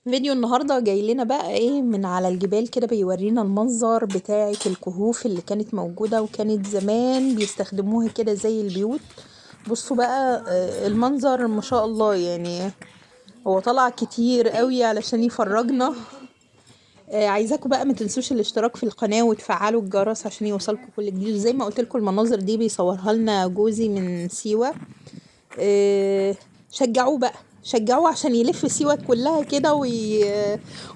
فيديو النهاردة جاي لنا بقى ايه من على الجبال كده، بيورينا المنظر بتاعة الكهوف اللي كانت موجودة وكانت زمان بيستخدموها كده زي البيوت. بصوا بقى المنظر ما شاء الله، يعني هو طلع كتير قوي علشان يفرجنا. عايزاكم بقى ما تنسوش الاشتراك في القناة وتفعلوا الجرس عشان يوصلكم كل جديد. زي ما قلت لكم المناظر دي بيصورها لنا جوزي من سيوة. شجعوه بقى، شجعوه عشان يلف سيوة كلها كده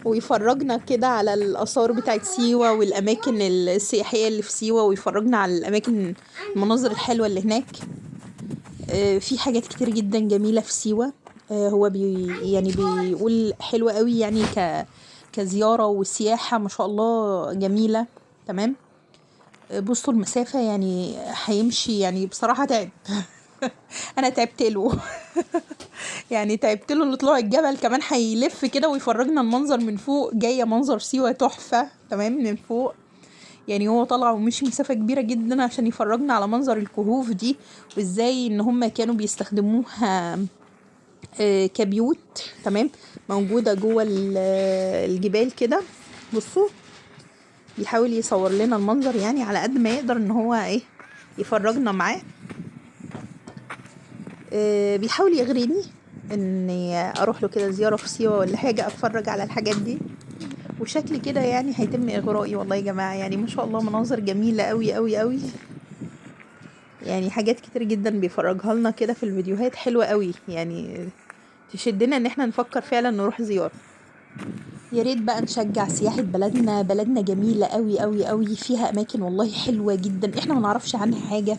ويفرجنا كده على الآثار بتاعت سيوة والأماكن السياحية اللي في سيوة، ويفرجنا على الأماكن المناظر الحلوة اللي هناك. في حاجات كتير جدا جميلة في سيوة. هو يعني بيقول حلوة قوي، يعني كزيارة وسياحة ما شاء الله جميلة. تمام. بصوا المسافة، يعني هيمشي يعني بصراحة تعب. انا تعبت له. يعني تعبت له لطلوع الجبل، كمان هيلف كده ويفرجنا المنظر من فوق. جايه منظر سيوة تحفة تمام من فوق. يعني هو طلع ومشي مسافة كبيرة جدا عشان يفرجنا على منظر الكهوف دي، وازاي ان هم كانوا بيستخدموها كبيوت. تمام. موجودة جوه الجبال كده. بصوا بيحاول يصور لنا المنظر يعني على قد ما يقدر ان هو ايه يفرجنا معاه. بيحاول يغريني اني اروح له كده زيارة في سيوة ولا حاجة، اتفرج على الحاجات دي. وشكل كده يعني هيتم اغرائي. والله يا جماعة يعني ما شاء الله مناظر جميلة قوي قوي قوي. يعني حاجات كتير جدا بيفرجها لنا كده في الفيديوهات حلوة قوي، يعني تشدنا ان احنا نفكر فعلا نروح زيارة. يا ريت بقى نشجع سياحة بلدنا. بلدنا جميلة قوي قوي قوي، فيها اماكن والله حلوة جدا احنا ما نعرفش عنها حاجة،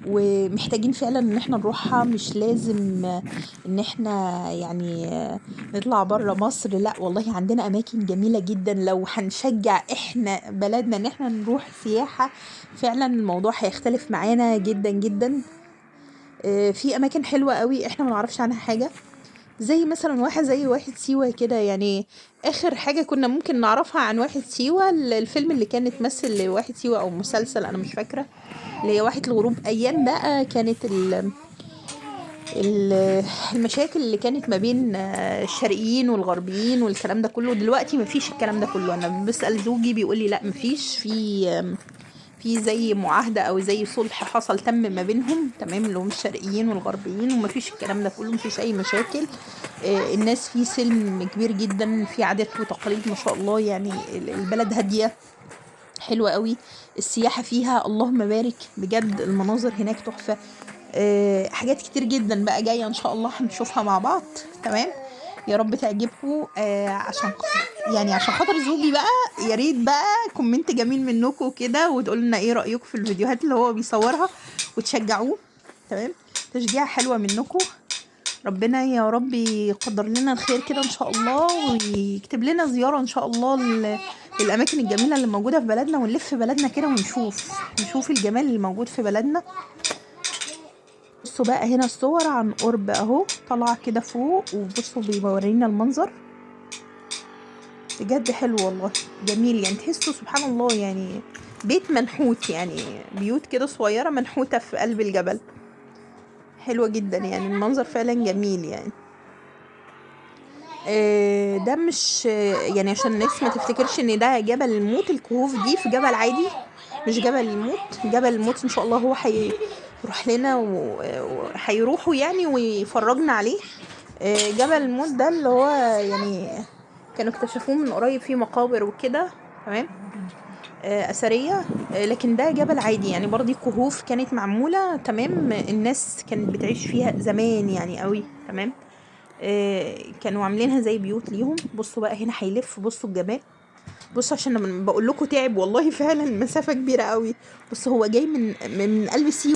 ومحتاجين فعلا ان احنا نروحها. مش لازم ان احنا يعني نطلع برا مصر، لا والله عندنا اماكن جميلة جدا. لو هنشجع احنا بلدنا ان احنا نروح سياحة، فعلا الموضوع هيختلف معانا جدا جدا. في اماكن حلوة قوي احنا ما نعرفش عنها حاجة، زي مثلا واحد سيوة كده. يعني اخر حاجة كنا ممكن نعرفها عن واحد سيوة الفيلم اللي كان اتمثل لواحد سيوة، او مسلسل انا مش فاكرة، اللي هي واحد الغروب. ايام بقى كانت المشاكل اللي كانت ما بين الشرقيين والغربيين والكلام ده كله. دلوقتي مفيش الكلام ده كله. انا بسأل زوجي بيقول لي لا مفيش، في زي معاهدة او زي صلح حصل تم ما بينهم، تمام، اللي هم الشرقيين والغربيين، ومفيش الكلام ده كله، مفيش اي مشاكل. الناس في سلم كبير جدا، في عادات وتقاليد ما شاء الله. يعني البلد هادية حلوة قوي. السياحة فيها اللهم بارك، بجد المناظر هناك تحفة. حاجات كتير جدا بقى جاية ان شاء الله هنشوفها مع بعض. تمام. يا رب تعجبكم. يعني عشان خاطر زوجي بقى، يا ريت بقى كومنت جميل منكم كده، وتقولوا لنا ايه رأيكم في الفيديوهات اللي هو بيصورها، وتشجعوه. تمام. تشجيع حلوة منكم. ربنا يا رب يقدر لنا الخير كده ان شاء الله، ويكتب لنا زيارة ان شاء الله للاماكن الجميلة اللي موجودة في بلدنا، ونلف بلدنا كده ونشوف الجمال اللي موجود في بلدنا. بصوا بقى هنا الصور عن قرب اهو طالعة كده فوق، وبصوا بيورينا المنظر بجد حلو والله. جميل يعني، تحسوا سبحان الله يعني بيت منحوت، يعني بيوت كده صغيرة منحوتة في قلب الجبل. حلوة جدا يعني المنظر فعلا جميل يعني. ده مش يعني عشان الناس ما تفتكرش ان ده جبل الموت. الكهوف دي في جبل عادي، مش جبل الموت. جبل الموت ان شاء الله هو هيروح لنا وهيروحوا يعني ويفرجنا عليه. جبل الموت ده اللي هو يعني كانوا اكتشفوه من قريب، فيه مقابر وكده. تمام. أثرية. لكن ده جبل عادي يعني، برضه كهوف كانت معمولة. تمام. الناس كانت بتعيش فيها زمان يعني قوي. تمام. كانوا عاملينها زي بيوت ليهم. بصوا بقى هنا هيلف، بصوا الجمال. بصوا عشان لما بقول لكم تعب والله فعلا مسافة كبيرة قوي. بص هو جاي من قلب سيوة.